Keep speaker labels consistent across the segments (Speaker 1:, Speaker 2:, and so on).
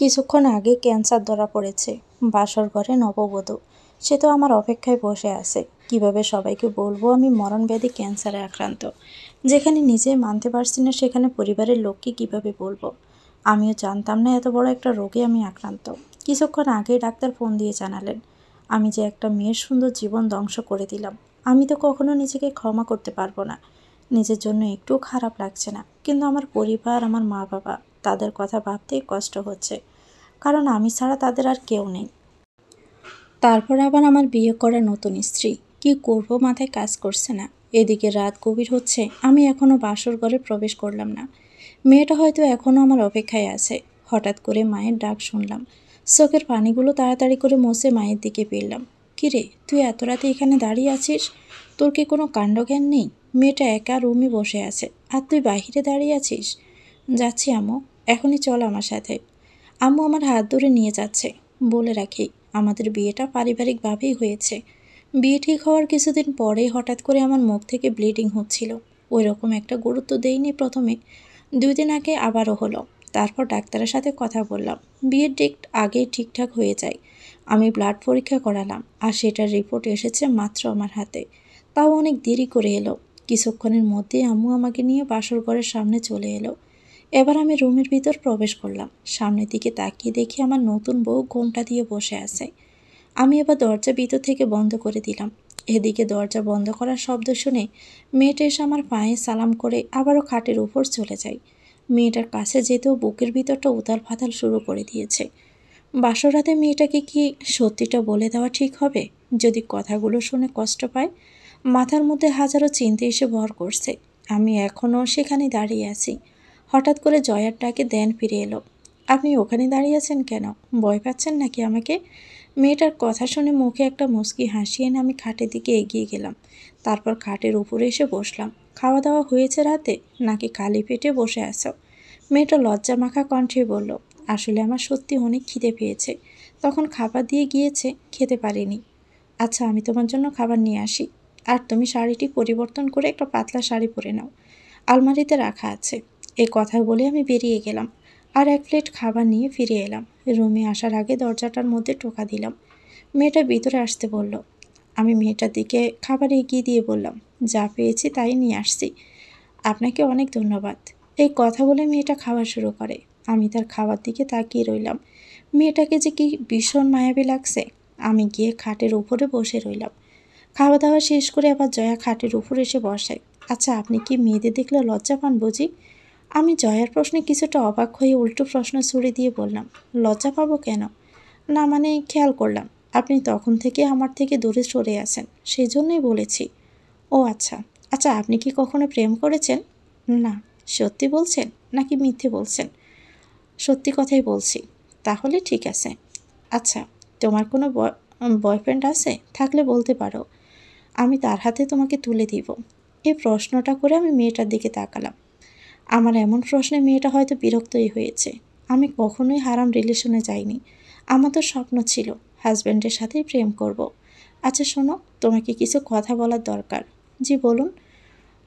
Speaker 1: কিছুক্ষণ আগে ক্যান্সার ধরা পড়েছে। বাসর ঘরে নববধূ, সে তো আমার অপেক্ষায় বসে আছে। কিভাবে সবাইকে বলবো আমি মরণব্যাধি ক্যান্সারে আক্রান্ত? যেখানে নিজে মানতে পারছি না সেখানে পরিবারের লোককে কিভাবে বলবো? আমিও জানতাম না এত বড় একটা রোগে আমি আক্রান্ত। কিছুক্ষণ আগে ডাক্তার ফোন দিয়ে জানালেন আমি যে একটা মেয়ের সুন্দর জীবন ধ্বংস করে দিলাম। আমি তো কখনো নিজেকে ক্ষমা করতে পারবো না। নিজের জন্য একটু খারাপ লাগছে না, কিন্তু আমার পরিবার, আমার মা বাবা, তাদের কথা ভাবতেই কষ্ট হচ্ছে, কারণ আমি ছাড়া তাদের আর কেউ নেই। তারপর আবার আমার বিয়ে করা নতুন স্ত্রী, কি করব মাথায় কাজ করছে না। এদিকে রাত গভীর হচ্ছে, আমি এখনো বাসর ঘরে প্রবেশ করলাম না। মেয়েটা হয়তো এখনো আমার অপেক্ষায় আছে। হঠাৎ করে মায়ের ডাক শুনলাম। চোখের পানিগুলো তাড়াতাড়ি করে মুছে মায়ের দিকে ফিরলাম। কিরে, তুই এত রাতে এখানে দাঁড়িয়ে আছিস? তোর কি কোনো কাণ্ডজ্ঞান নেই? মেয়েটা একা রুমে বসে আছে, আর তুই বাহিরে দাঁড়িয়ে আছিস। যাচ্ছি আম্মু, এখনই চল আমার সাথে। আম্মু আমার হাত ধরে নিয়ে যাচ্ছে। বলে রাখি, আমাদের বিয়েটা পারিবারিকভাবেই হয়েছে। বিয়ে ঠিক হওয়ার কিছুদিন পরেই হঠাৎ করে আমার মুখ থেকে ব্লিডিং হচ্ছিল। ওই রকম একটা গুরুত্ব দেইনি প্রথমে। 2 দিন আগে আবারও হলো। তারপর ডাক্তারের সাথে কথা বললাম, বিয়ের ডেট আগেই ঠিকঠাক হয়ে যায়। আমি ব্লাড পরীক্ষা করালাম, আর সেটার রিপোর্ট এসেছে মাত্র আমার হাতে। তাও অনেক দেরি করে এলো। কিছুক্ষণের মধ্যেই আম্মু আমাকে নিয়ে বাসর ঘরের সামনে চলে এলো। এবার আমি রুমের ভিতর প্রবেশ করলাম। সামনের দিকে তাকিয়ে দেখি আমার নতুন বউ ঘোমটা দিয়ে বসে আছে। আমি এবার দরজা ভিতর থেকে বন্ধ করে দিলাম। এদিকে দরজা বন্ধ করার শব্দ শুনে মেয়েটা এসে আমার পায়ে সালাম করে আবারও খাটের উপর চলে যায়। মেয়েটার কাছে যেতেও বুকের ভিতরটা উথাল ফাথাল শুরু করে দিয়েছে। বাসর রাতে মেয়েটাকে কি সত্যিটা বলে দেওয়া ঠিক হবে? যদি কথাগুলো শুনে কষ্ট পায়। মাথার মধ্যে হাজারো চিন্তা এসে ভর করছে। আমি এখনও সেখানে দাঁড়িয়ে আছি। হঠাৎ করে জয়ার ডাকে ধ্যান ফিরে এলো। আপনি ওখানে দাঁড়িয়ে আছেন কেন? ভয় পাচ্ছেন নাকি আমাকে? মেয়েটার কথা শুনে মুখে একটা মুচকি হাসি এনে আমি খাটের দিকে এগিয়ে গেলাম। তারপর খাটের উপরে এসে বসলাম। খাওয়া দাওয়া হয়েছে রাতে, নাকি খালি পেটে বসে আছো? মেয়েটা লজ্জা মাখা কণ্ঠে বলল, আসলে আমার সত্যি অনেক খিদে পেয়েছে। তখন খাবার দিয়ে গিয়েছে, খেতে পারিনি। আচ্ছা, আমি তোমার জন্য খাবার নিয়ে আসি। আর তুমি শাড়িটি পরিবর্তন করে একটা পাতলা শাড়ি পরে নাও, আলমারিতে রাখা আছে। এই কথা বলে আমি বেরিয়ে গেলাম, আর 1 প্লেট খাবার নিয়ে ফিরে এলাম। রুমে আসার আগে দরজাটার মধ্যে টোকা দিলাম। মেয়েটা ভিতরে আসতে বলল। আমি মেয়েটার দিকে খাবার এগিয়ে দিয়ে বললাম, যা পেয়েছি তাই নিয়ে আসছি। আপনাকে অনেক ধন্যবাদ। এই কথা বলে মেয়েটা খাওয়া শুরু করে। আমি তার খাওয়ার দিকে তাকিয়ে রইলাম। মেয়েটাকে যে কি ভীষণ মায়াবী লাগছে। আমি গিয়ে খাটের উপরে বসে রইলাম। খাওয়া দাওয়া শেষ করে আবার জয়া খাটের উপর এসে বসে। আচ্ছা, আপনি কি মেয়েদের দেখলে লজ্জা পান বুঝি? আমি জয়ার প্রশ্নে কিছুটা অবাক হয়ে উল্টো প্রশ্ন ছুড়ে দিয়ে বললাম, লজ্জা পাবো কেন? না মানে, খেয়াল করলাম আপনি তখন থেকে আমার থেকে দূরে সরে আছেন, সেই জন্যই বলেছি। ও আচ্ছা। আচ্ছা, আপনি কি কখনো প্রেম করেছেন? না। সত্যি বলছেন নাকি মিথ্যে বলছেন? সত্যি কথাই বলছি। তাহলে ঠিক আছে। আচ্ছা, তোমার কোনো বয়ফ্রেন্ড আছে? থাকলে বলতে পারো, আমি তার হাতে তোমাকে তুলে দিব। এই প্রশ্নটা করে আমি মেয়েটার দিকে তাকালাম। আমার এমন প্রশ্নে মেয়েটা হয়তো বিরক্তই হয়েছে। আমি কখনোই হারাম রিলেশনে যাইনি। আমার তো স্বপ্ন ছিল হাজব্যান্ডের সাথেই প্রেম করব। আচ্ছা শোনো, তোমাকে কিছু কথা বলার দরকার। জি বলুন।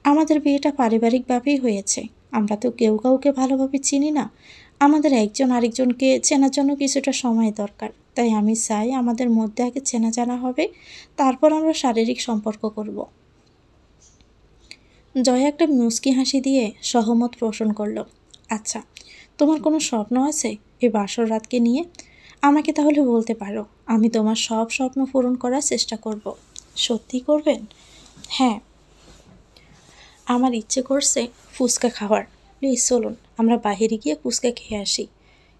Speaker 1: আমাদের বিয়েটা পারিবারিকভাবেই হয়েছে। আমরা তো কেউ কাউকে ভালোভাবে চিনি না। আমাদের একজন আরেকজনকে চেনার জন্য কিছুটা সময় দরকার। তাই আমি চাই আমাদের মধ্যে আগে চেনা জানা হবে, তারপর আমরা শারীরিক সম্পর্ক করব। জয়া একটা মুচকি হাসি দিয়ে সহমত পোষণ করল। আচ্ছা, তোমার কোনো স্বপ্ন আছে এই বাসর রাতকে নিয়ে? আমাকে তাহলে বলতে পারো, আমি তোমার সব স্বপ্ন পূরণ করার চেষ্টা করব। সত্যি করবেন? হ্যাঁ। আমার ইচ্ছে করছে ফুচকা খাওয়ার। প্লিজ চলুন, আমরা বাইরে গিয়ে ফুচকা খেয়ে আসি।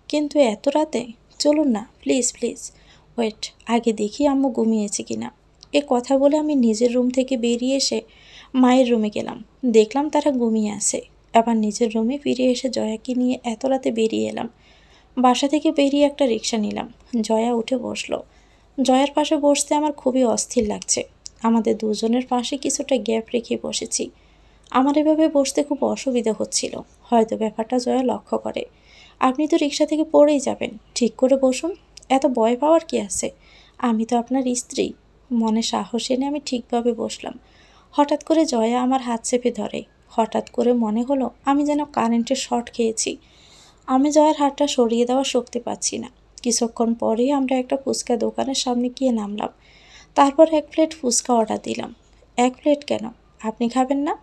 Speaker 1: কিন্তু এত রাতে? চলুন না, প্লিজ প্লিজ। ওয়েট, আগে দেখি আম্মু ঘুমিয়েছে কিনা। এ কথা বলে আমি নিজের রুম থেকে বেরিয়ে এসে মায়ের রুমে গেলাম। দেখলাম তারা ঘুমিয়ে আছে। আবার নিজের রুমে ফিরে এসে জয়াকে নিয়ে এত রাতে বেরিয়ে এলাম। বাসা থেকে বেরিয়ে একটা রিক্সা নিলাম। জয়া উঠে বসলো। জয়ার পাশে বসতে আমার খুবই অস্থির লাগছে। আমাদের দুজনের পাশে কিছুটা গ্যাপ রেখে বসেছি। আমার এভাবে বসতে খুব অসুবিধা হচ্ছিল। হয়তো ব্যাপারটা জয়া লক্ষ্য করে। আপনি তো রিক্সা থেকে পড়েই যাবেন, ঠিক করে বসুন। এত ভয় পাওয়ার কি আছে? আমি তো আপনার স্ত্রী। মনে সাহস এনে আমি ঠিকভাবে বসলাম। হঠাৎ করে জয়া আমার হাত চেপে ধরে। হঠাৎ করে মনে হলো আমি যেন কারেন্টের শর্ট খেয়েছি। আমি জয়ের হাতটা সরিয়ে দেওয়ার শক্তি পাচ্ছি না। কিছুক্ষণ পরেই আমরা একটা ফুচকা দোকানের সামনে গিয়ে নামলাম। তারপর 1 প্লেট ফুচকা অর্ডার দিলাম। 1 প্লেট কেন? আপনি খাবেন না?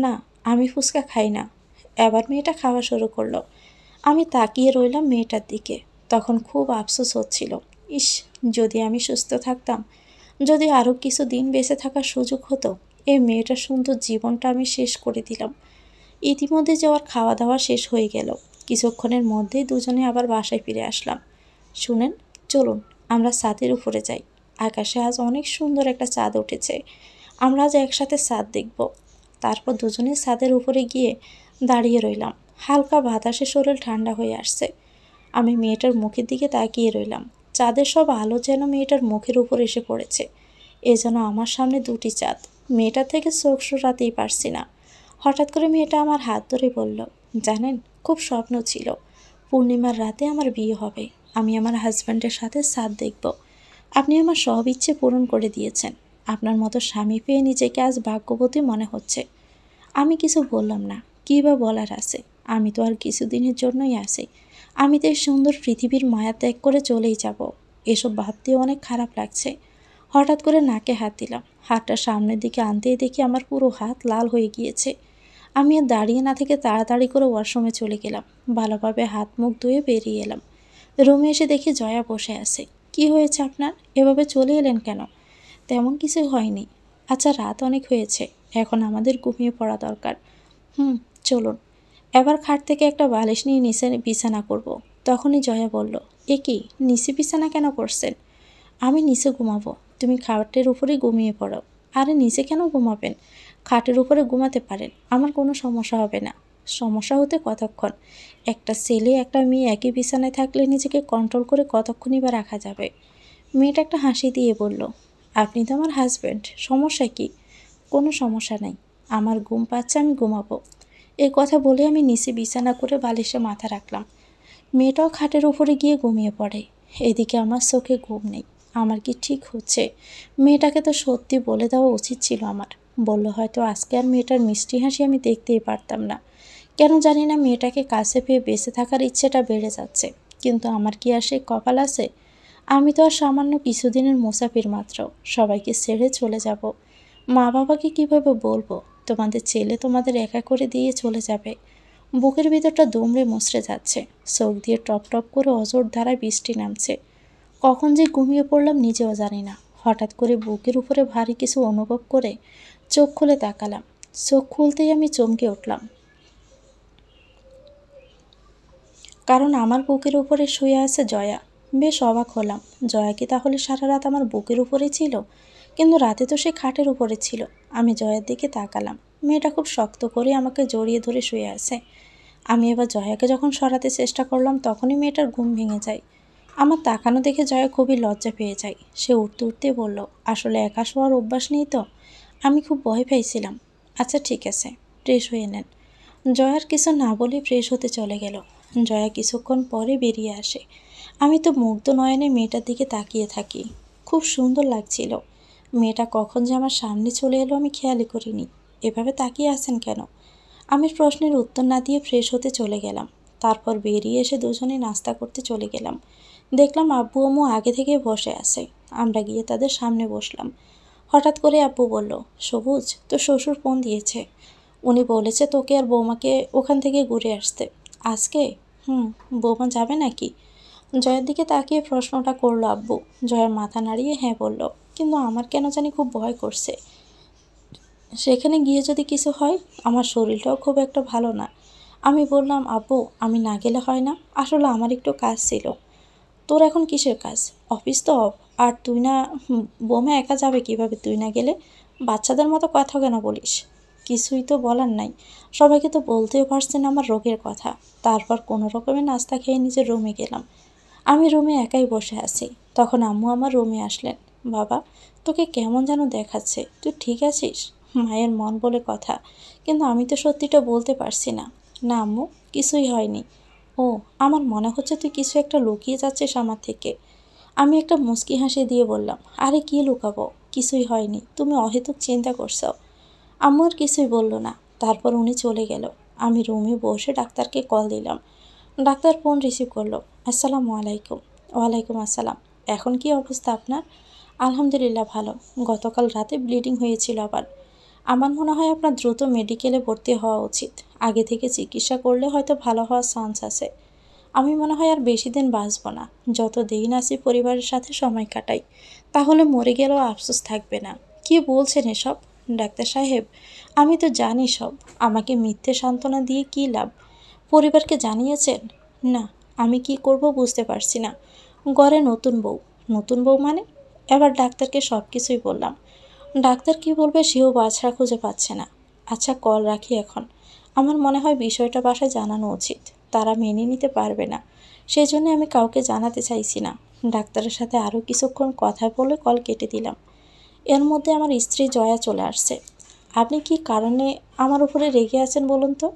Speaker 1: না, আমি ফুচকা খাই না। এবার মেয়েটা খাওয়া শুরু করলো। আমি তাকিয়ে রইলাম মেয়েটার দিকে। তখন খুব আফসোস হচ্ছিল। ইস, যদি আমি সুস্থ থাকতাম, যদি আরও কিছু দিন বেঁচে থাকার সুযোগ হতো। এই মেয়েটার সুন্দর জীবনটা আমি শেষ করে দিলাম। ইতিমধ্যে যাওয়ার খাওয়া দাওয়া শেষ হয়ে গেল। কিছুক্ষণের মধ্যেই দুজনে আবার বাসায় ফিরে আসলাম। শুনেন, চলুন আমরা ছাদের উপরে যাই। আকাশে আজ অনেক সুন্দর একটা চাঁদ উঠেছে। আমরা আজ একসাথে চাঁদ দেখব। তারপর দুজনে ছাদের উপরে গিয়ে দাঁড়িয়ে রইলাম। হালকা বাতাসে শরীর ঠান্ডা হয়ে আসছে। আমি মেয়েটার মুখের দিকে তাকিয়ে রইলাম। চাঁদের সব আলো যেন মেয়েটার মুখের উপর এসে পড়েছে। এ যেন আমার সামনে দুটি চাঁদ। মেয়েটার থেকে চোখ সরাতেই পারছি না। হঠাৎ করে মেয়েটা আমার হাত ধরে বলল, জানেন, খুব স্বপ্ন ছিল পূর্ণিমার রাতে আমার বিয়ে হবে। আমি আমার হাজব্যান্ডের সাথে চাঁদ দেখব। আপনি আমার সব ইচ্ছে পূরণ করে দিয়েছেন। আপনার মতো স্বামী পেয়ে নিজেকে আজ ভাগ্যবতী মনে হচ্ছে। আমি কিছু বললাম না। কী বা বলার আছে? আমি তো আর কিছুদিনের জন্যই আসি। আমি তো এই সুন্দর পৃথিবীর মায়া ত্যাগ করে চলেই যাব। এসব ভাবতেও অনেক খারাপ লাগছে। হঠাৎ করে নাকে হাত দিলাম। হাতটা সামনের দিকে আনতেই দেখি আমার পুরো হাত লাল হয়ে গিয়েছে। আমি আর দাঁড়িয়ে না থেকে তাড়াতাড়ি করে ওয়াশরুমে চলে গেলাম। ভালোভাবে হাত মুখ ধুয়ে বেরিয়ে এলাম। রুমে এসে দেখি জয়া বসে আছে। কি হয়েছে আপনার? এভাবে চলে এলেন কেন? তেমন কিছু হয়নি। আচ্ছা, রাত অনেক হয়েছে, এখন আমাদের ঘুমিয়ে পড়া দরকার। চলুন। এবার খাট থেকে একটা বালিশ নিয়ে নিচে বিছানা করব। তখনই জয়া বলল, এ কি, নিচে বিছানা কেন করছেন? আমি নিচে ঘুমাবো, তুমি খাটের উপরেই ঘুমিয়ে পড়ো। আরে নিচে কেন ঘুমাবেন? খাটের উপরে ঘুমাতে পারেন, আমার কোনো সমস্যা হবে না। সমস্যা হতে কতক্ষণ? একটা ছেলে একটা মেয়ে একই বিছানায় থাকলে নিজেকে কন্ট্রোল করে কতক্ষণই বা রাখা যাবে? মেয়েটা একটা হাসি দিয়ে বলল, আপনি তো আমার হাজব্যান্ড, সমস্যা কি? কোনো সমস্যা নেই, আমার ঘুম পাচ্ছে, আমি ঘুমাবো। এই কথা বলে আমি নিচে বিছানা করে বালিশে মাথা রাখলাম। মেয়েটাও খাটের উপরে গিয়ে ঘুমিয়ে পড়ে। এদিকে আমার চোখে ঘুম নেই। আমার কি ঠিক হচ্ছে? মেয়েটাকে তো সত্যি বলে দেওয়া উচিত ছিল আমার। বললে হয়তো আজকে আর মেয়েটার মিষ্টি হাসি আমি দেখতেই পারতাম না। কেন জানি না মেয়েটাকে কাছে পেয়ে বেঁচে থাকার ইচ্ছেটা বেড়ে যাচ্ছে। কিন্তু আমার কি আর সে কপাল আছে? আমি তো আর সামান্য কিছুদিনের মুসাফির মাত্র। সবাইকে ছেড়ে চলে যাব। মা বাবাকে কিভাবে বলবো তোমাদের ছেলে তোমাদের একা করে দিয়ে চলে যাবে? বুকের ভিতরটা দুমড়ে মুচড়ে যাচ্ছে। চোখ দিয়ে টপ টপ করে অঝোর ধারায় বৃষ্টি নামছে। কখন যে ঘুমিয়ে পড়লাম নিজেও জানি না। হঠাৎ করে বুকের উপরে ভারী কিছু অনুভব করে চোখ খুলে তাকালাম। চোখ খুলতেই আমি চমকে উঠলাম, কারণ আমার বুকের উপরে শুয়ে আছে জয়া। বেশ অবাক হলাম। জয়া কি তাহলে সারা রাত আমার বুকের উপরে ছিল? কিন্তু রাতে তো সে খাটের উপরে ছিল। আমি জয়ার দিকে তাকালাম। মেয়েটা খুব শক্ত করে আমাকে জড়িয়ে ধরে শুয়ে আছে। আমি এবার জয়াকে যখন সরাতে চেষ্টা করলাম তখনই মেয়েটার ঘুম ভেঙে যায়। আমার তাকানো দেখে জয়া খুবই লজ্জা পেয়ে যায়। সে উঠতে উঠতে বলল, আসলে একা শোয়ার অভ্যাস নেই তো, আমি খুব ভয় পাইছিলাম। আচ্ছা ঠিক আছে, ফ্রেশ হয়ে নেন। জয়ার কিছু না বলে ফ্রেশ হতে চলে গেল। জয়া কিছুক্ষণ পরে বেরিয়ে আসে। আমি তো মুগ্ধ নয়নে মেয়েটার দিকে তাকিয়ে থাকি। খুব সুন্দর লাগছিল। মেয়েটা কখন যে আমার সামনে চলে এলো আমি খেয়ালই করিনি। এভাবে তাকিয়ে আছেন কেন? আমি প্রশ্নের উত্তর না দিয়ে ফ্রেশ হতে চলে গেলাম। তারপর বেরিয়ে এসে দুজনে নাস্তা করতে চলে গেলাম। দেখলাম আব্বু আম্মু আগে থেকে বসে আছে। আমরা গিয়ে তাদের সামনে বসলাম। হঠাৎ করে আব্বু বলল, সবুজ, তোর শ্বশুর ফোন দিয়েছে। উনি বলেছে তোকে আর বৌমাকে ওখান থেকে ঘুরে আসতে। আজকে? বৌমা যাবে নাকি? জয়ের দিকে তাকিয়ে প্রশ্নটা করলো আব্বু। জয়া মাথা নাড়িয়ে হ্যাঁ বলল। কিন্তু আমার কেন জানি খুব ভয় করছে। সেখানে গিয়ে যদি কিছু হয়, আমার শরীরটাও খুব একটা ভালো না। আমি বললাম, আব্বু আমি না গেলে হয় না? আসলে আমার একটু কাজ ছিল। তোর এখন কিসের কাজ? অফিস তো অফ। আর তুই না, বৌমা একা যাবে কিভাবে তুই না গেলে? বাচ্চাদের মতো কথা কেন বলিস? কিছুই তো বলার নাই। সবাইকে তো বলতেও পারছেন আমার রোগের কথা। তারপর কোনো রকমের নাস্তা খেয়ে নিজের রুমে গেলাম। আমি রুমে একাই বসে আছি। তখন আম্মু আমার রুমে আসলেন। বাবা, তোকে কেমন যেন দেখাচ্ছে, তুই ঠিক আছিস? মায়ের মন বলে কথা, কিন্তু আমি তো সত্যিটা বলতে পারছি না। না আম্মু, কিছুই হয়নি। ও, আমার মনে হচ্ছে তুই কিছু একটা লুকিয়ে যাচ্ছিস আমার থেকে। আমি একটা মুচকি হাসি দিয়ে বললাম, আরে কি লুকাবো, কিছুই হয়নি, তুমি অহেতুক চিন্তা করছো। আম্মু আর কিছুই বলল না। তারপর উনি চলে গেল। আমি রুমে বসে ডাক্তারকে কল দিলাম। ডাক্তার ফোন রিসিভ করলো। আসসালামু আলাইকুম। ওয়ালাইকুম আসসালাম। এখন কি অবস্থা আপনার? আলহামদুলিল্লাহ ভালো। গতকাল রাতে ব্লিডিং হয়েছিল আবার। আমার মনে হয় আপনার দ্রুত মেডিকেলে ভর্তি হওয়া উচিত। আগে থেকে চিকিৎসা করলে হয়তো ভালো হওয়ার চান্স আছে। আমি মনে হয় আর বেশি দিন বাঁচব না। যত দিন আছি পরিবারের সাথে সময় কাটাই, তাহলে মরে গেলেও আফসোস থাকবে না। কি বলছেন এসব? ডাক্তার সাহেব, আমি তো জানি সব। আমাকে মিথ্যে সান্ত্বনা দিয়ে কী লাভ? পরিবারকে জানিয়েছেন? না। আমি কি করব বুঝতে পারছি না। ঘরে নতুন বউ। নতুন বউ মানে? এবার ডাক্তারকে সব কিছুই বললাম। ডাক্তার কি বলবে সেও বাছড়া খুঁজে পাচ্ছে না। আচ্ছা, কল রাখি এখন। আমার মনে হয় বিষয়টা বাসায় জানানো উচিত। তারা মেনে নিতে পারবে না, সেই জন্য আমি কাউকে জানাতে চাইছি না। ডাক্তারের সাথে আরও কিছুক্ষণ কথা বলে কল কেটে দিলাম। এর মধ্যে আমার স্ত্রী জয়া চলে আসছে। আপনি কি কারণে আমার উপরে রেগে আছেন বলুন তো?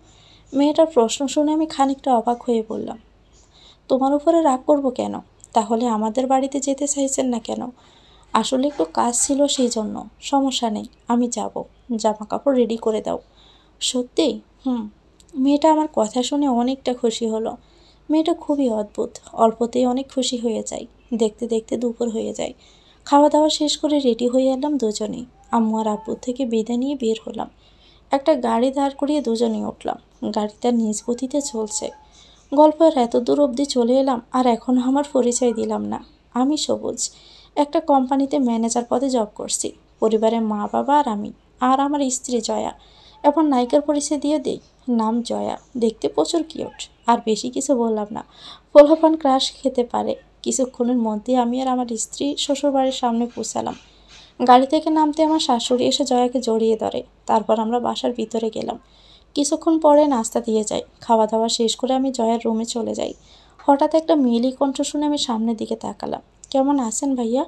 Speaker 1: মেয়েটার প্রশ্ন শুনে আমি খানিকটা অবাক হয়ে বললাম, তোমার উপরে রাগ করব কেন? তাহলে আমাদের বাড়িতে যেতে চাইছেন না কেন? আসলে একটু কাজ ছিল সেই জন্য। সমস্যা নেই, আমি যাব। জামা কাপড় রেডি করে দাও। সত্যি? হুম। মেয়েটা আমার কথা শুনে অনেকটা খুশি হলো। মেয়েটা খুবই অদ্ভুত, অল্পতেই অনেক খুশি হয়ে যায়। দেখতে দেখতে দুপুর হয়ে যায়। খাওয়া দাওয়া শেষ করে রেডি হয়ে এলাম দুজনেই। আম্মু আর আব্বুর থেকে বিদায় নিয়ে বের হলাম। একটা গাড়ি দাঁড় করিয়ে দুজনেই উঠলাম। গাড়িটা নিজ গতিতে চলছে। গল্পের এত দূর অবধি চলে এলাম আর এখনও আমার পরিচয় দিলাম না। আমি সবুজ, একটা কোম্পানিতে ম্যানেজার পদে জব করছি। পরিবারের মা বাবা আর আমি, আর আমার স্ত্রী জয়া। এখন নায়িকার পরিচয় দিয়ে দেই। নাম জয়া, দেখতে প্রচুর কিউট। আর বেশি কিছু বললাম না, পোলাপান ক্রাশ খেতে পারে। কিছুক্ষণের মধ্যে আমি আর আমার স্ত্রী শ্বশুরবাড়ির সামনে পৌঁছালাম। গাড়ি থেকে নামতে আমার শাশুড়ি এসে জয়াকে জড়িয়ে ধরে। তারপর আমরা বাসার ভিতরে গেলাম। কিছুক্ষণ পরে নাস্তা দিয়ে যায়। খাওয়া দাওয়া শেষ করে আমি জয়ার রুমে চলে যাই। হঠাৎ একটা মেয়েলি কণ্ঠ শুনে আমি সামনের দিকে তাকালাম। কেমন আছেন ভাইয়া?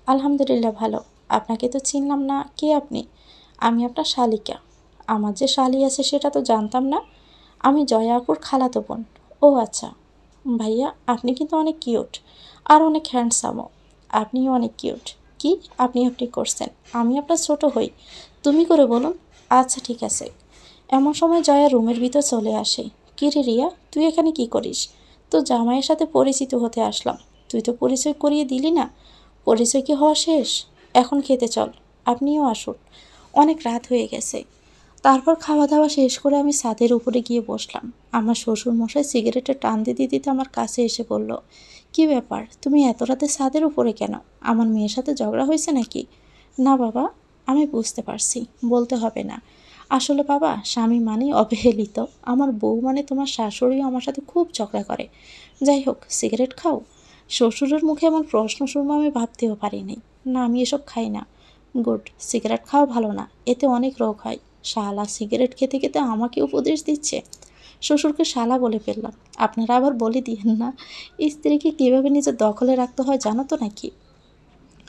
Speaker 1: আলহামদুলিল্লাহ ভালো। আপনাকে তো চিনলাম না, কে আপনি? আমি আপনার শালিকা। আমার যে শালি আছে সেটা তো জানতাম না। আমি জয়া আপুর খালাতো বোন। ও আচ্ছা। ভাইয়া, আপনি কিন্তু অনেক কিউট, আর অনেক হ্যান্ডসামও। আপনিও অনেক কিউট। কি আপনি আপনি করছেন? আমি আপনার ছোট হই? তুমি করে বলুন। আচ্ছা ঠিক আছে। এমন সময় জয়া রুমের ভিতর চলে আসে। কি রে রিয়া, তুই এখানে কি করিস? তো জামাইয়ের সাথে পরিচিত হতে আসলাম। তুই তো পরিচয় করিয়ে দিলি না। পরিচয় কি হওয়া শেষ? এখন খেতে চল। আপনিও আসুন, অনেক রাত হয়ে গেছে। তারপর খাওয়া দাওয়া শেষ করে আমি ছাদের উপরে গিয়ে বসলাম। আমার শ্বশুর মশাই সিগারেটে টান দিতে দিতে আমার কাছে এসে বলল, কি ব্যাপার, তুমি এত রাতে ছাদের উপরে কেন? আমার মেয়ের সাথে ঝগড়া হয়েছে নাকি? না বাবা, আমি বুঝতে পারছি, বলতে হবে না। আসলে বাবা, স্বামী মানেই অবহেলিত। আমার বউ মানে তোমার শাশুড়িও আমার সাথে খুব ঝগড়া করে। যাই হোক, সিগারেট খাও? শ্বশুরের মুখে এমন প্রশ্ন শুনবো আমি ভাবতেও পারিনি। না, আমি এসব খাই না। গুড, সিগারেট খাওয়া ভালো না, এতে অনেক রোগ হয়। শালা সিগারেট খেতে খেতে আমাকে উপদেশ দিচ্ছে। শ্বশুরকে শালা বলে ফেললাম। আপনারা আবার বলে দিয়েন না, স্ত্রীকে কীভাবে নিজের দখলে রাখতে হয় জানো তো নাকি?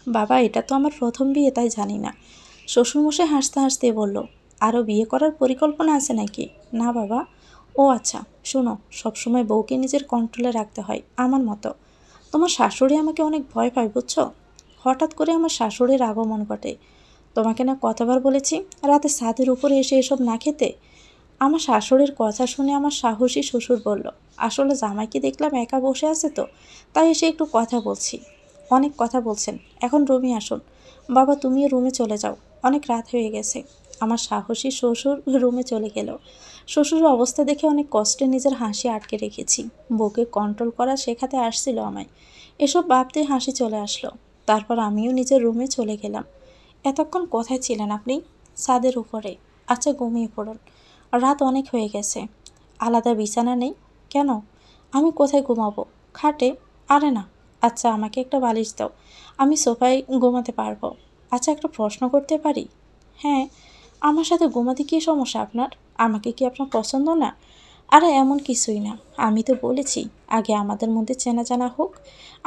Speaker 1: বাবা, এটা তো আমার প্রথম বিয়ে, তাই জানি না। শ্বশুরমশাই হাসতে হাসতে বলল, আরও বিয়ে করার পরিকল্পনা আছে নাকি? না বাবা। ও আচ্ছা, শোনো, সবসময় বউকে নিজের কন্ট্রোলে রাখতে হয় আমার মতো। তোমার শাশুড়ি আমাকে অনেক ভয় পায় বুঝছো। হঠাৎ করে আমার শাশুড়ির আগমন ঘটে। তোমাকে না কতবার বলেছি রাতে ছাদের উপরে এসে এসব না খেতে? আমার শাশুড়ির কথা শুনে আমার সাহসী শ্বশুর বলল, আসলে জামাইকে দেখলাম একা বসে আছে তো, তাই এসে একটু কথা বলছি। অনেক কথা বলছেন, এখন রুমে আসুন। বাবা, তুমিও রুমে চলে যাও, অনেক রাত হয়ে গেছে। আমার সাহসী শ্বশুর রুমে চলে গেল। শ্বশুরের অবস্থা দেখে অনেক কষ্টে নিজের হাসি আটকে রেখেছি। বউকে কন্ট্রোল করা শেখাতে আসছিল আমায়। এসব ভাবতে হাসি চলে আসলো। তারপর আমিও নিজের রুমে চলে গেলাম। এতক্ষণ কোথায় ছিলেন আপনি? ছাদের উপরে। আচ্ছা, ঘুমিয়ে পড়ুন, রাত অনেক হয়ে গেছে। আলাদা বিছানা নেই? কেন? আমি কোথায় ঘুমাবো? খাটে। আরে না। আচ্ছা, আমাকে একটা বালিশ দাও, আমি সোফায় ঘুমাতে পারবো। আচ্ছা, একটা প্রশ্ন করতে পারি? হ্যাঁ। আমার সাথে ঘুমাতে কী সমস্যা আপনার? আমাকে কি আপনার পছন্দ না? আরে এমন কিছুই না। আমি তো বলেছি আগে আমাদের মধ্যে চেনা জানা হোক।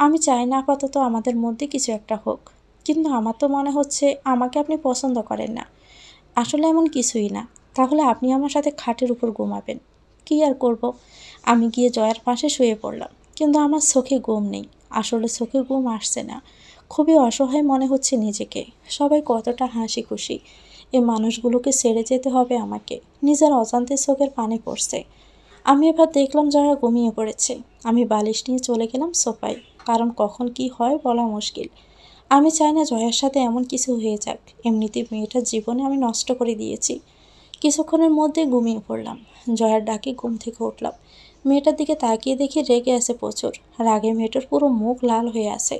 Speaker 1: আমি চাই না আপাতত আমাদের মধ্যে কিছু একটা হোক। কিন্তু আমার তো মনে হচ্ছে আমাকে আপনি পছন্দ করেন না। আসলে এমন কিছুই না। তাহলে আপনি আমার সাথে খাটের উপর ঘুমাবেন। কী আর করব, আমি গিয়ে জয়ার পাশে শুয়ে পড়লাম। কিন্তু আমার চোখে ঘুম নেই। আসলে চোখে ঘুম আসছে না। খুবই অসহায় মনে হচ্ছে নিজেকে। সবাই কতটা হাসি খুশি। এই মানুষগুলোকে ছেড়ে যেতে হবে আমাকে। নিজের অজান্তে চোখের পানি পড়ছে। আমি এবার দেখলাম জয়া ঘুমিয়ে পড়েছে। আমি বালিশ নিয়ে চলে গেলাম সোফায়, কারণ কখন কি হয় বলা মুশকিল। আমি চাই না জয়ার সাথে এমন কিছু হয়ে যাক। এমনিতে মেয়েটার জীবনে আমি নষ্ট করে দিয়েছি। কিছুক্ষণের মধ্যে ঘুমিয়ে পড়লাম। জয়ার ডাকে ঘুম থেকে উঠলাম। মেয়েটার দিকে তাকিয়ে দেখি রেগে আছে প্রচুর। রাগে মেয়েটার পুরো মুখ লাল হয়ে আছে।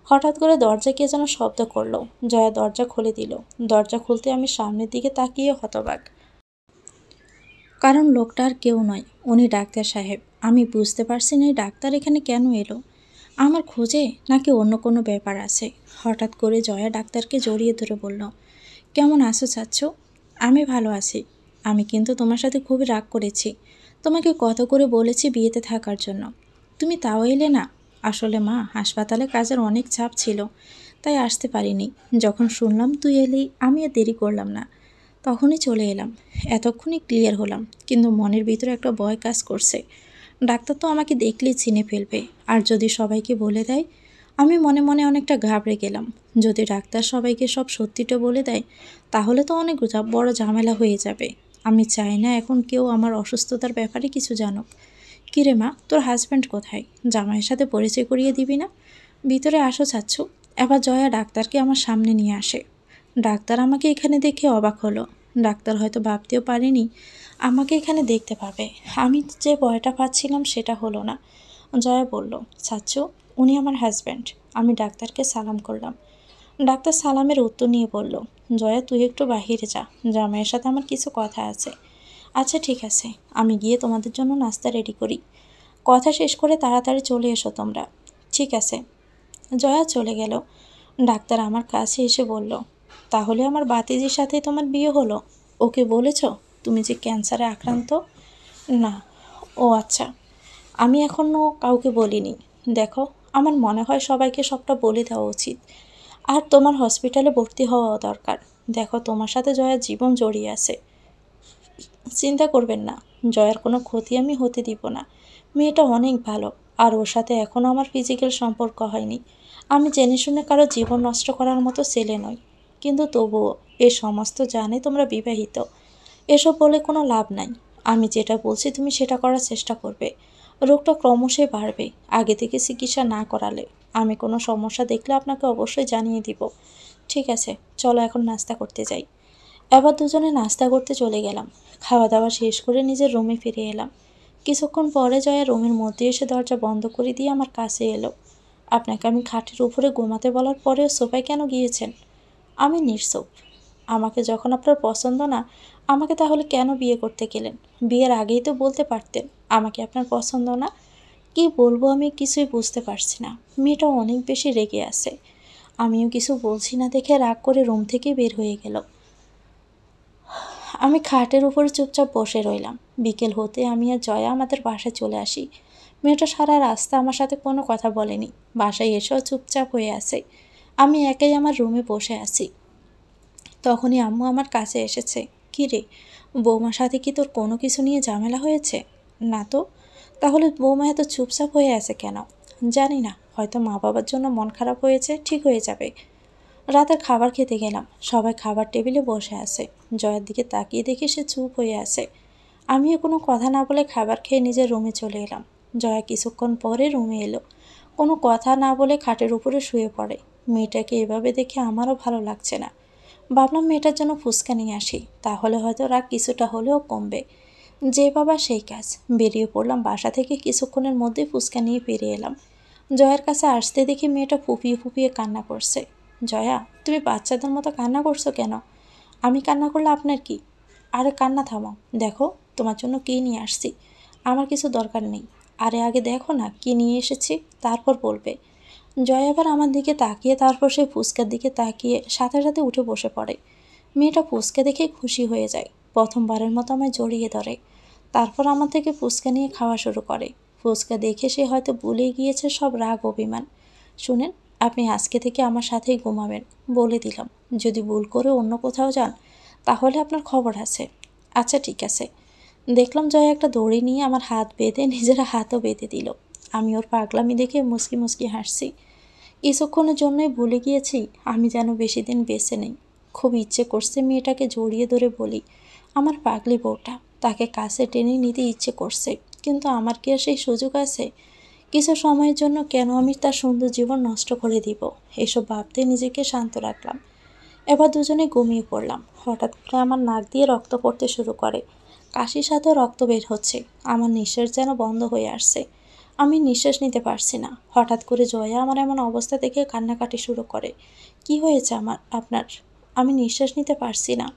Speaker 1: হঠাৎ করে দরজা কে যেন শব্দ করলো। জয়া দরজা খুলে দিল। দরজা খুলতে আমি সামনের দিকে তাকিয়ে হতবাক, কারণ লোকটা আর কেউ নয়, উনি ডাক্তার সাহেব। আমি বুঝতে পারছি না এই ডাক্তার এখানে কেন এলো, আমার খোঁজে নাকি অন্য কোনো ব্যাপার আছে। হঠাৎ করে জয়া ডাক্তারকে জড়িয়ে ধরে বলল, কেমন আছো চাচ্ছ? আমি ভালো আছি। আমি কিন্তু তোমার সাথে খুবই রাগ করেছি। তোমাকে কত করে বলেছি বিয়েতে থাকার জন্য, তুমি তাও এলে না। আসলে মা, হাসপাতালে কাজের অনেক চাপ ছিল, তাই আসতে পারিনি। যখন শুনলাম তুই এলি, আমি আর দেরি করলাম না, তখনই চলে এলাম। এতক্ষণই ক্লিয়ার হলাম, কিন্তু মনের ভিতরে একটা ভয় কাজ করছে। ডাক্তার তো আমাকে দেখলেই চিনে ফেলবে, আর যদি সবাইকে বলে দেয়। আমি মনে মনে অনেকটা ঘাবড়ে গেলাম। যদি ডাক্তার সবাইকে সব সত্যিটা বলে দেয়, তাহলে তো অনেক বড় ঝামেলা হয়ে যাবে। আমি চাই না এখন কেউ আমার অসুস্থতার ব্যাপারে কিছু জানুক। কিরে মা, তোর হাজব্যান্ড কোথায়? জামাইয়ের সাথে পরিচয় করিয়ে দিবি না? ভিতরে আসো চাচ্ছু। এবার জয়া ডাক্তারকে আমার সামনে নিয়ে আসে। ডাক্তার আমাকে এখানে দেখে অবাক হলো। ডাক্তার হয়তো ভাবতেও পারেনি আমাকে এখানে দেখতে পাবে। আমি যে ভয়টা পাচ্ছিলাম সেটা হলো না। জয়া বলল, চাচ্ছু, উনি আমার হাজব্যান্ড। আমি ডাক্তারকে সালাম করলাম। ডাক্তার সালামের উত্তর নিয়ে বলল, জয়া তুই একটু বাহিরে যা, জামাইয়ের সাথে আমার কিছু কথা আছে। আচ্ছা ঠিক আছে, আমি গিয়ে তোমাদের জন্য নাস্তা রেডি করি। কথা শেষ করে তাড়াতাড়ি চলে এসো তোমরা। ঠিক আছে। জয়া চলে গেল। ডাক্তার আমার কাছে এসে বলল, তাহলে আমার বাতিজির সাথে তোমার বিয়ে হলো? ওকে বলেছ তুমি যে ক্যান্সারে আক্রান্ত? না। ও আচ্ছা, আমি এখনও কাউকে বলিনি। দেখো, আমার মনে হয় সবাইকে সবটা বলে দেওয়া উচিত। আর তোমার হসপিটালে ভর্তি হওয়া দরকার। দেখো, তোমার সাথে জয়ার জীবন জড়িয়ে আছে। চিন্তা করবেন না, জয়ার কোনো ক্ষতি আমি হতে দিব না। মেয়েটা অনেক ভালো, আর ওর সাথে এখনও আমার ফিজিক্যাল সম্পর্ক হয়নি। আমি জেনে শুনে কারো জীবন নষ্ট করার মতো ছেলে নই। কিন্তু তবুও এ সমস্ত জানে তোমরা বিবাহিত। এসব বলে কোনো লাভ নাই। আমি যেটা বলছি তুমি সেটা করার চেষ্টা করবে। রোগটা ক্রমশই বাড়বে আগে থেকে চিকিৎসা না করালে। আমি কোনো সমস্যা দেখলে আপনাকে অবশ্যই জানিয়ে দিব। ঠিক আছে, চলো এখন নাস্তা করতে যাই। এবার দুজনে নাস্তা করতে চলে গেলাম। খাওয়া দাওয়া শেষ করে নিজের রুমে ফিরে এলাম। কিছুক্ষণ পরে জয়া রুমের মধ্যে এসে দরজা বন্ধ করে দিয়ে আমার কাছে এলো। আপনাকে আমি খাটের উপরে ঘুমাতে বলার পরেও সোফায় কেন গিয়েছেন? আমি নিশ্চুপ। আমাকে যখন আপনার পছন্দ না, আমাকে তাহলে কেন বিয়ে করতে গেলেন? বিয়ের আগেই তো বলতে পারতেন আমাকে আপনার পছন্দ না। কি বলবো আমি কিছুই বুঝতে পারছি না। মেয়েটা অনেক বেশি রেগে আছে। আমিও কিছু বলছি না দেখে রাগ করে রুম থেকে বের হয়ে গেল। আমি খাটের উপরে চুপচাপ বসে রইলাম। বিকেল হতে আমি আর জয়া আমাদের বাসায় চলে আসি। মেয়েটা সারা রাস্তা আমার সাথে কোনো কথা বলেনি। বাসায় এসেও চুপচাপ হয়ে আছে। আমি একাই আমার রুমে বসে আছি। তখনই আম্মু আমার কাছে এসেছে। কী রে, বৌমার সাথে কি তোর কোনো কিছু নিয়ে ঝামেলা হয়েছে? না তো। তাহলে বৌমা এত চুপচাপ হয়ে আছে কেন? জানি না, হয়তো মা বাবার জন্য মন খারাপ হয়েছে, ঠিক হয়ে যাবে। রাতের খাবার খেতে গেলাম। সবাই খাবার টেবিলে বসে আছে। জয়ার দিকে তাকিয়ে দেখে সে চুপ হয়ে আছে। আমিও কোনো কথা না বলে খাবার খেয়ে নিজের রুমে চলে এলাম। জয়া কিছুক্ষণ পরে রুমে এলো। কোনো কথা না বলে খাটের উপরে শুয়ে পড়ে। মেয়েটাকে এভাবে দেখে আমারও ভালো লাগছে না। ভাবলাম মেয়েটার জন্য ফুচকা নিয়ে আসি, তাহলে হয়তো রাগ কিছুটা হলেও কমবে। যে বাবা সেই কাজ। বেরিয়ে পড়লাম বাসা থেকে। কিছুক্ষণের মধ্যে ফুচকা নিয়ে বেরিয়ে এলাম। জয়ার কাছে আসতে দেখি মেয়েটা ফুপিয়ে ফুপিয়ে কান্না করছে। জয়া, তুমি বাচ্চাদের মতো কান্না করছো কেন? আমি কান্না করলে আপনার কি? আরে কান্না থামাও, দেখো তোমার জন্য কী নিয়ে আসছি। আমার কিছু দরকার নেই। আরে আগে দেখো না কী নিয়ে এসেছি, তারপর বলবে। জয়া আবার আমার দিকে তাকিয়ে তারপর সেই ফুচকার দিকে তাকিয়ে সাথে সাথে উঠে বসে পড়ে। মেয়েটা ফুচকা দেখে খুশি হয়ে যায়। প্রথমবারের মতো আমায় জড়িয়ে ধরে। তারপর আমার থেকে ফুচকা নিয়ে খাওয়া শুরু করে। ফুচকা দেখে সে হয়তো ভুলেই গিয়েছে সব রাগ অভিমান। শুনেন, আপনি আজকে থেকে আমার সাথেই ঘুমাবেন, বলে দিলাম। যদি ভুল করে অন্য কোথাও যান, তাহলে আপনার খবর আছে। আচ্ছা ঠিক আছে। দেখলাম জয়া একটা দড়ি নিয়ে আমার হাত বেঁধে নিজের হাতও বেঁধে দিল। আমি ওর পাগলামি দেখে মুচকি মুচকি হাসছি। কিছুক্ষণের জন্যই ভুলে গিয়েছি আমি যেন বেশি দিন বেঁচে নেই। খুব ইচ্ছে করছে মেয়েটাকে জড়িয়ে ধরে বলি, আমার পাগলি বউটা, তাকে কাছে টেনে নিতে ইচ্ছে করছে। কিন্তু আমার কি আর সেই সুযোগ আছে? কিছু সময়ের জন্য কেন আমি তার সুন্দর জীবন নষ্ট করে দিব? এসব ভাবতে নিজেকে শান্ত রাখলাম। এবার দুজনে ঘুমিয়ে পড়লাম। হঠাৎ করে আমার নাক দিয়ে রক্ত পড়তে শুরু করে। কাশির সাথেও রক্ত বের হচ্ছে। আমার নিঃশ্বাস যেন বন্ধ হয়ে আসছে। আমি নিঃশ্বাস নিতে পারছি না। হঠাৎ করে জয়া আমার এমন অবস্থা দেখে কান্নাকাটি শুরু করে। কি হয়েছে আপনার? আমি নিঃশ্বাস নিতে পারছি না।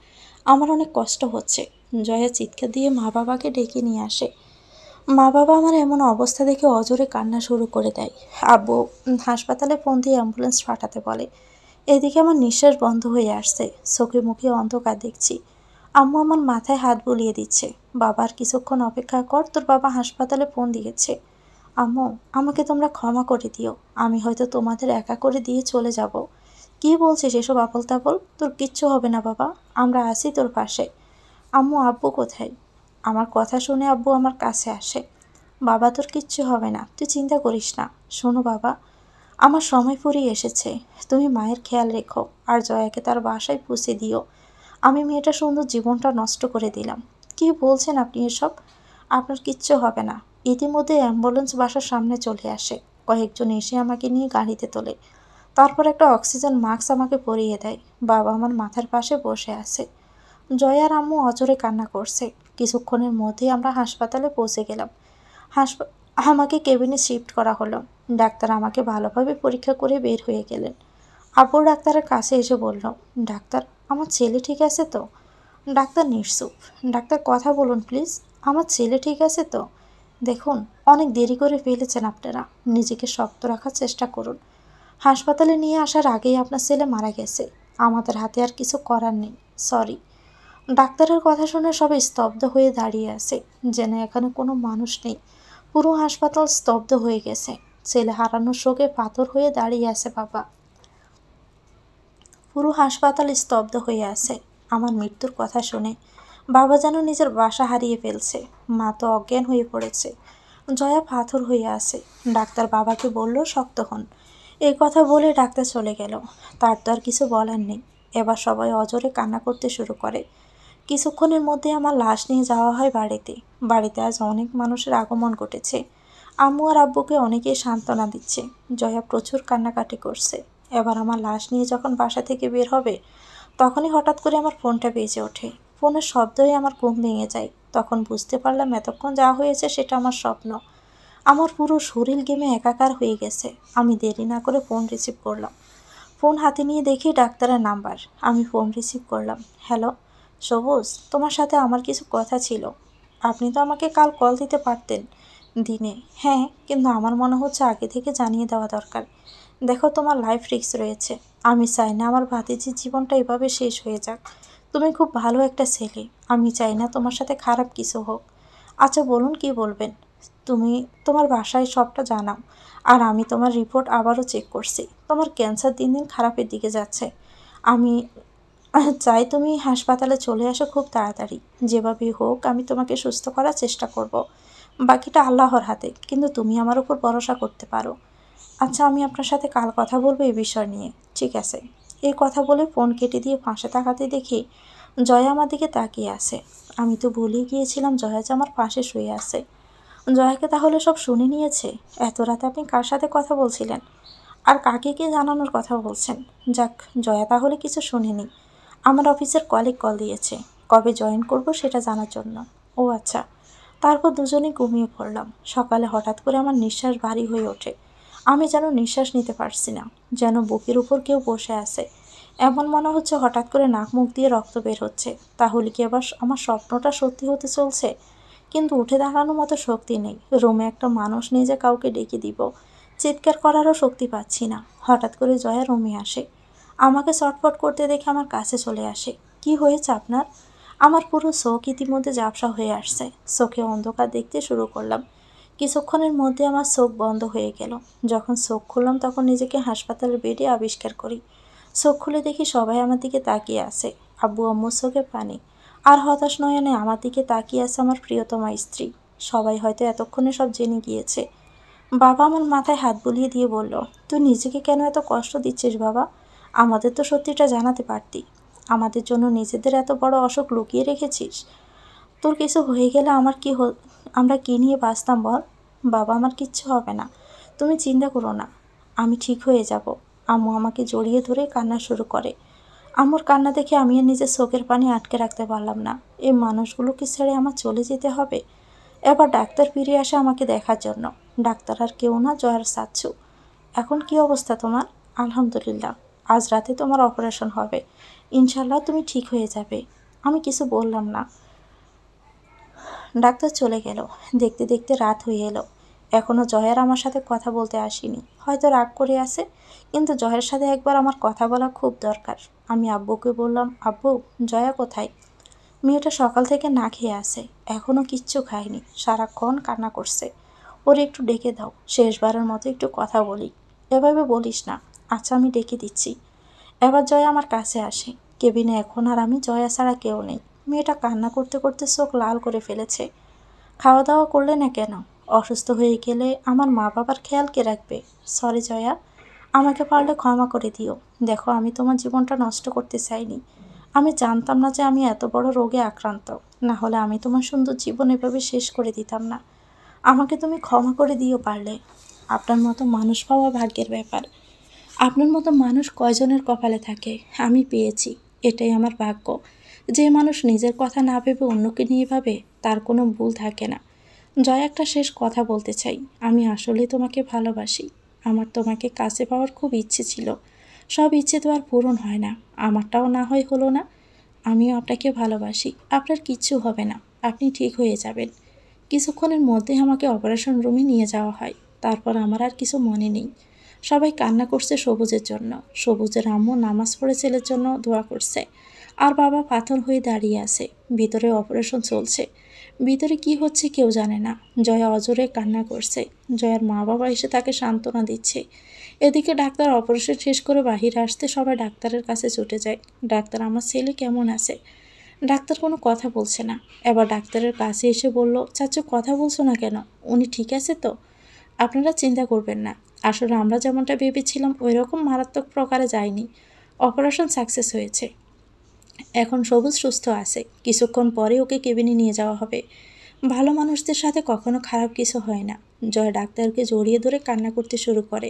Speaker 1: আমার অনেক কষ্ট হচ্ছে। জয়া চিৎকার দিয়ে মা বাবাকে ডেকে নিয়ে আসে। মা বাবা আমার এমন অবস্থা দেখে অজোরে কান্না শুরু করে দেয়। আব্বু হাসপাতালে ফোন দিয়ে অ্যাম্বুলেন্স পাঠাতে বলে। এদিকে আমার নিঃশ্বাস বন্ধ হয়ে আসছে। চোখে মুখে অন্ধকার দেখছি। আম্মু আমার মাথায় হাত বুলিয়ে দিচ্ছে। বাবার কিছুক্ষণ অপেক্ষা কর, তোর বাবা হাসপাতালে ফোন দিয়েছে। আম্মু, আমাকে তোমরা ক্ষমা করে দিও। আমি হয়তো তোমাদের একা করে দিয়ে চলে যাব। কি বলছিস এসব আবল তাবল? তোর কিচ্ছু হবে না বাবা, আমরা আছি তোর পাশে। আম্মু, আব্বু কোথায়? আমার কথা শুনে আব্বু আমার কাছে আসে। বাবা, তোর কিচ্ছু হবে না, তুই চিন্তা করিস না। শোনো বাবা, আমার সময় ফুরিয়ে এসেছে। তুমি মায়ের খেয়াল রেখো আর জয়াকে তার বাসায় পৌঁছে দিও। আমি মেয়েটার সুন্দর জীবনটা নষ্ট করে দিলাম। কি বলছেন আপনি এসব? আপনার কিচ্ছু হবে না। ইতিমধ্যে অ্যাম্বুলেন্স বাসার সামনে চলে আসে। কয়েকজন এসে আমাকে নিয়ে গাড়িতে তোলে। তারপর একটা অক্সিজেন মাস্ক আমাকে পরিয়ে দেয়। বাবা আমার মাথার পাশে বসে আছে। জয়ার আম্মু অজরে কান্না করছে। কিছুক্ষণের মধ্যেই আমরা হাসপাতালে পৌঁছে গেলাম। হাসপা আমাকে কেবিনে শিফট করা হলো। ডাক্তার আমাকে ভালোভাবে পরীক্ষা করে বের হয়ে গেলেন। আব্বু ডাক্তারের কাছে এসে বলল, ডাক্তার, আমার ছেলে ঠিক আছে তো? ডাক্তার নিশ্চুপ। ডাক্তার, কথা বলুন প্লিজ। আমার ছেলে ঠিক আছে তো? দেখুন, অনেক দেরি করে ফেলেছেন আপনারা। নিজেকে শক্ত রাখার চেষ্টা করুন। হাসপাতালে নিয়ে আসার আগেই আপনার ছেলে মারা গেছে। আমাদের হাতে আর কিছু করার নেই। সরি। ডাক্তারের কথা শুনে সবাই স্তব্ধ হয়ে দাঁড়িয়ে আছে, যেন এখানে কোনো মানুষ নেই। পুরো হাসপাতাল স্তব্ধ হয়ে গেছে। ছেলে হারানোর শোকে পাথর হয়ে দাঁড়িয়ে আছে বাবা। পুরো হাসপাতাল স্তব্ধ হয়ে আছে আমার মৃত্যুর কথা শুনে। বাবা যেন নিজের বাসা হারিয়ে ফেলছে। মা তো অজ্ঞান হয়ে পড়েছে। জয়া পাথর হয়ে আছে। ডাক্তার বাবাকে বলল, শক্ত হন। এই কথা বলে ডাক্তার চলে গেল। তার তো আর কিছু বলার নেই। এবার সবাই অজরে কান্না করতে শুরু করে। কিছুক্ষণের মধ্যে আমার লাশ নিয়ে যাওয়া হয় বাড়িতে। বাড়িতে আজ অনেক মানুষের আগমন ঘটেছে। আম্মু আর আব্বুকে অনেকেই সান্ত্বনা দিচ্ছে। জয়া প্রচুর কান্নাকাটি করছে। এবার আমার লাশ নিয়ে যখন বাসা থেকে বের হবে, তখনই হঠাৎ করে আমার ফোনটা বেজে ওঠে। ফোনের শব্দই আমার ঘুম ভেঙে যায়। তখন বুঝতে পারলাম এতক্ষণ যা হয়েছে সেটা আমার স্বপ্ন। আমার পুরো শরীর গেমে একাকার হয়ে গেছে। আমি দেরি না করে ফোন রিসিভ করলাম। ফোন হাতে নিয়ে দেখি ডাক্তারের নাম্বার। আমি ফোন রিসিভ করলাম। হ্যালো সবুজ, তোমার সাথে আমার কিছু কথা ছিল। আপনি তো আমাকে কাল কল দিতে পারতেন দিনে। হ্যাঁ, কিন্তু আমার মনে হচ্ছে আগে থেকে জানিয়ে দেওয়া দরকার। দেখো, তোমার লাইফ রিস্ক রয়েছে। আমি চাই না আমার ভাতিজির জীবনটা এভাবে শেষ হয়ে যাক। তুমি খুব ভালো একটা ছেলে। আমি চাই না তোমার সাথে খারাপ কিছু হোক। আচ্ছা বলুন, কি বলবেন? তুমি তোমার বাসায় সবটা জানাও। আর আমি তোমার রিপোর্ট আবারও চেক করছি। তোমার ক্যান্সার দিন দিন খারাপের দিকে যাচ্ছে। আমি চাই তুমি হাসপাতালে চলে আসো খুব তাড়াতাড়ি। যেভাবেই হোক আমি তোমাকে সুস্থ করার চেষ্টা করব। বাকিটা আল্লাহর হাতে, কিন্তু তুমি আমার উপর ভরসা করতে পারো। আচ্ছা, আমি আপনার সাথে কাল কথা বলবো এই বিষয় নিয়ে। ঠিক আছে। এই কথা বলে ফোন কেটে দিয়ে পাশে তাকাতে দেখি জয়া আমার দিকে তাকিয়ে আছে। আমি তো ভুলেই গিয়েছিলাম জয়া যে আমার পাশে শুয়ে আছে। জয়াকে তাহলে সব শুনে নিয়েছে? এত রাতে আপনি কার সাথে কথা বলছিলেন? আর কাকে কি জানানোর কথা বলছেন? যাক, জয়া তাহলে কিছু শুনেনি। আমার অফিসের কলিগ কল দিয়েছে কবে জয়েন করব সেটা জানার জন্য। ও আচ্ছা। তারপর দুজনেই ঘুমিয়ে পড়লাম। সকালে হঠাৎ করে আমার নিঃশ্বাস ভারী হয়ে ওঠে। আমি যেন নিঃশ্বাস নিতে পারছি না। যেন বুকের উপর কেউ বসে আছে। এমন মনে হচ্ছে হঠাৎ করে নাক মুখ দিয়ে রক্ত বের হচ্ছে। তাহলে কি আবার আমার স্বপ্নটা সত্যি হতে চলছে? কিন্তু উঠে দাঁড়ানোর মতো শক্তি নেই। রুমে একটা মানুষ নেই যে কাউকে ডেকে দিব। চিৎকার করারও শক্তি পাচ্ছি না। হঠাৎ করে জয়া রুমে আসে। আমাকে চটপট করতে দেখে আমার কাছে চলে আসে। কি হয়েছে আপনার? আমার পুরো চোখ ইতিমধ্যে ঝাপসা হয়ে আসছে। চোখে অন্ধকার দেখতে শুরু করলাম। কিছুক্ষণের মধ্যে আমার চোখ বন্ধ হয়ে গেল। যখন চোখ খুললাম তখন নিজেকে হাসপাতালের বেডে আবিষ্কার করি। চোখ খুলে দেখি সবাই আমার দিকে তাকিয়ে আছে। আব্বু আম্মুর চোখে পানি। আর হতাশ নয়নে আমার দিকে তাকিয়ে আছে আমার প্রিয়তমা স্ত্রী। সবাই হয়তো এতক্ষণে সব জেনে গিয়েছে। বাবা আমার মাথায় হাত বুলিয়ে দিয়ে বলল, তুই নিজেকে কেন এত কষ্ট দিচ্ছিস বাবা? আমাদের তো সত্যিটা জানাতে পারতি। আমাদের জন্য নিজেদের এত বড় অসুখ লুকিয়ে রেখেছিস। তোর কিছু হয়ে গেলে আমরা কী নিয়ে বাঁচতাম বল? বাবা, আমার কিচ্ছু হবে না, তুমি চিন্তা করো না, আমি ঠিক হয়ে যাব। আম্মু আমাকে জড়িয়ে ধরে কান্না শুরু করে। আম্মুর কান্না দেখে আমি আর নিজের চোখের পানি আটকে রাখতে পারলাম না। এই মানুষগুলোকে ছেড়ে আমার চলে যেতে হবে। এবার ডাক্তার ফিরে আসে আমাকে দেখার জন্য। ডাক্তার আর কেউ না, জয়ার চাচ্ছু। এখন কি অবস্থা তোমার? আলহামদুলিল্লাহ, আজ রাতে তোমার অপারেশন হবে, ইনশাল্লাহ তুমি ঠিক হয়ে যাবে। আমি কিছু বললাম না। ডাক্তার চলে গেল। দেখতে দেখতে রাত হয়ে এলো। এখনও জয়ার আমার সাথে কথা বলতে আসেনি, হয়তো রাগ করে আছে। কিন্তু জয়ের সাথে একবার আমার কথা বলা খুব দরকার। আমি আব্বুকে বললাম, আব্বু, জয়া কোথায়? মেয়েটা সকাল থেকে না খেয়ে আছে, এখনও কিচ্ছু খায়নি, সারাক্ষণ কান্না করছে। ওর একটু ডেকে দাও, শেষবারের মতো একটু কথা বলি। এভাবে বলিস না। আচ্ছা, আমি ডেকে দিচ্ছি। এবার জয়া আমার কাছে আসে। কেবিনে এখন আর আমি, জয়া ছাড়া কেউ নেই। মেয়েটা কান্না করতে করতে চোখ লাল করে ফেলেছে। খাওয়া দাওয়া করলে না কেন? অসুস্থ হয়ে গেলে আমার মা বাবার খেয়াল কে রাখবে? সরি জয়া, আমাকে পারলে ক্ষমা করে দিও। দেখো, আমি তোমার জীবনটা নষ্ট করতে চাইনি। আমি জানতাম না যে আমি এত বড় রোগে আক্রান্ত। না হলে আমি তোমার সুন্দর জীবন এভাবে শেষ করে দিতাম না। আমাকে তুমি ক্ষমা করে দিও পারলে। আপনার মতো মানুষ পাওয়া ভাগ্যের ব্যাপার। আপনার মতো মানুষ কয়জনের কপালে থাকে? আমি পেয়েছি, এটাই আমার ভাগ্য। যে মানুষ নিজের কথা না ভেবে অন্যকে নিয়ে ভাবে, তার কোনো ভুল থাকে না। জয়, একটা শেষ কথা বলতে চাই। আমি আসলেই তোমাকে ভালোবাসি। আমার তোমাকে কাছে পাওয়ার খুব ইচ্ছে ছিল। সব ইচ্ছে তো আর পূরণ হয় না, আমারটাও না হয় হলো না। আমিও আপনাকে ভালোবাসি। আপনার কিচ্ছু হবে না, আপনি ঠিক হয়ে যাবেন। কিছুক্ষণের মধ্যে আমাকে অপারেশন রুমে নিয়ে যাওয়া হয়। তারপর আমার আর কিছু মনে নেই। সবাই কান্না করছে সবুজের জন্য। সবুজের আম্মু নামাজ পড়ে ছেলের জন্য দোয়া করছে। আর বাবা পাথর হয়ে দাঁড়িয়ে আছে। ভিতরে অপারেশন চলছে। ভিতরে কি হচ্ছে কেউ জানে না। জয়া অজরে কান্না করছে। জয়ার মা বাবা এসে তাকে সান্ত্বনা দিচ্ছে। এদিকে ডাক্তার অপারেশন শেষ করে বাহিরে আসতে সবাই ডাক্তারের কাছে ছুটে যায়। ডাক্তার, আমার ছেলে কেমন আছে? ডাক্তার কোনো কথা বলছে না। এবার ডাক্তারের কাছে এসে বলল, চাচু কথা বলছো না কেন? উনি ঠিক আছে তো? আপনারা চিন্তা করবেন না, আসলে আমরা যেমনটা ভেবেছিলাম ওই রকম মারাত্মক প্রকারে যায়নি। অপারেশন সাকসেস হয়েছে। এখন সবুজ সুস্থ আছে। কিছুক্ষণ পরে ওকে কেবিনে নিয়ে যাওয়া হবে। ভালো মানুষদের সাথে কখনো খারাপ কিছু হয় না। জয় ডাক্তারকে জড়িয়ে ধরে কান্না করতে শুরু করে।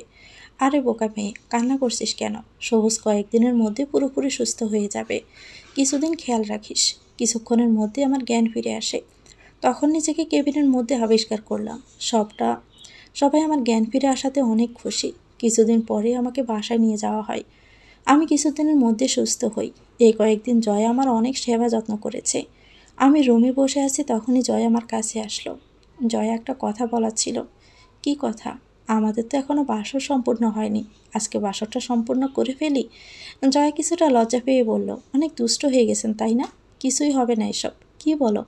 Speaker 1: আরে বোকা মেয়ে, কান্না করছিস কেন? সবুজ কয়েকদিনের মধ্যে পুরোপুরি সুস্থ হয়ে যাবে। কিছুদিন খেয়াল রাখিস। কিছুক্ষণের মধ্যে আমার জ্ঞান ফিরে আসে। তখন নিজেকে কেবিনের মধ্যে আবিষ্কার করলাম। সবাই আমার জ্ঞান ফিরে আসাতে অনেক খুশি। কিছুদিন পরে আমাকে বাসায় নিয়ে যাওয়া হয়। আমি কিছুদিনের মধ্যে সুস্থ হই। এই কয়েকদিন জয় আমার অনেক সেবা যত্ন করেছে। আমি রুমে বসে আছি, তখনই জয় আমার কাছে আসলো। জয়, একটা কথা বলার ছিল। কি কথা? আমাদের তো এখনো বাসর সম্পূর্ণ হয়নি, আজকে বাসরটা সম্পূর্ণ করে ফেলি। জয় কিছুটা লজ্জা পেয়ে বলল, অনেক দুষ্ট হয়ে গেছেন তাই না? কিছুই হবে না এসব। কি বলো?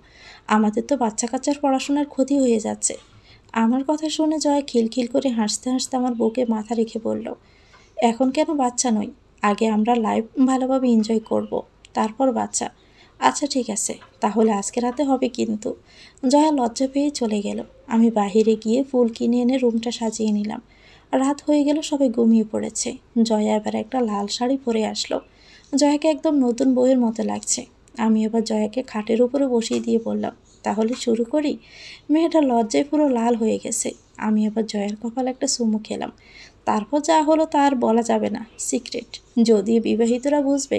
Speaker 1: আমাদের তো বাচ্চা কাচ্চার পড়াশোনার ক্ষতি হয়ে যাচ্ছে। আমার কথা শুনে জয় খিলখিল করে হাসতে হাসতে আমার বুকে মাথা রেখে বলল, এখন কেন বাচ্চা নই, আগে আমরা লাইফ ভালোভাবে এনজয় করব, তারপর বাচ্চা। আচ্ছা ঠিক আছে, তাহলে আজকে রাতে হবে কিন্তু। জয়া লজ্জা পেয়ে চলে গেল। আমি বাহিরে গিয়ে ফুল কিনে এনে রুমটা সাজিয়ে নিলাম। রাত হয়ে গেল, সবাই ঘুমিয়ে পড়েছে। জয়া এবার একটা লাল শাড়ি পরে আসলো। জয়াকে একদম নতুন বউয়ের মতো লাগছে। আমি এবার জয়াকে খাটের উপরে বসিয়ে দিয়ে বললাম, তাহলে শুরু করি। মেয়েটা লজ্জায় পুরো লাল হয়ে গেছে। আমি এবার জয়ার কপালে একটা চুমু খেলাম। তারপর যা হলো তা আর বলা যাবে না, সিক্রেট। যদিও বিবাহিতরা বুঝবে,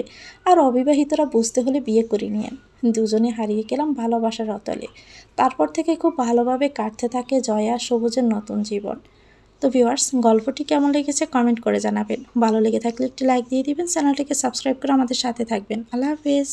Speaker 1: আর অবিবাহিতরা বুঝতে হলে বিয়ে করে নিয়েন। দুজনে হারিয়ে গেলাম ভালোবাসার অতলে। তারপর থেকে খুব ভালোভাবে কাটতে থাকে জয়া সবুজের নতুন জীবন। তো ভিউয়ার্স, গল্পটি কেমন লেগেছে কমেন্ট করে জানাবেন। ভালো লেগে থাকলে একটি লাইক দিয়ে দিবেন, চ্যানেলটিকে সাবস্ক্রাইব করে আমাদের সাথে থাকবেন। আল্লাহ হাফেজ।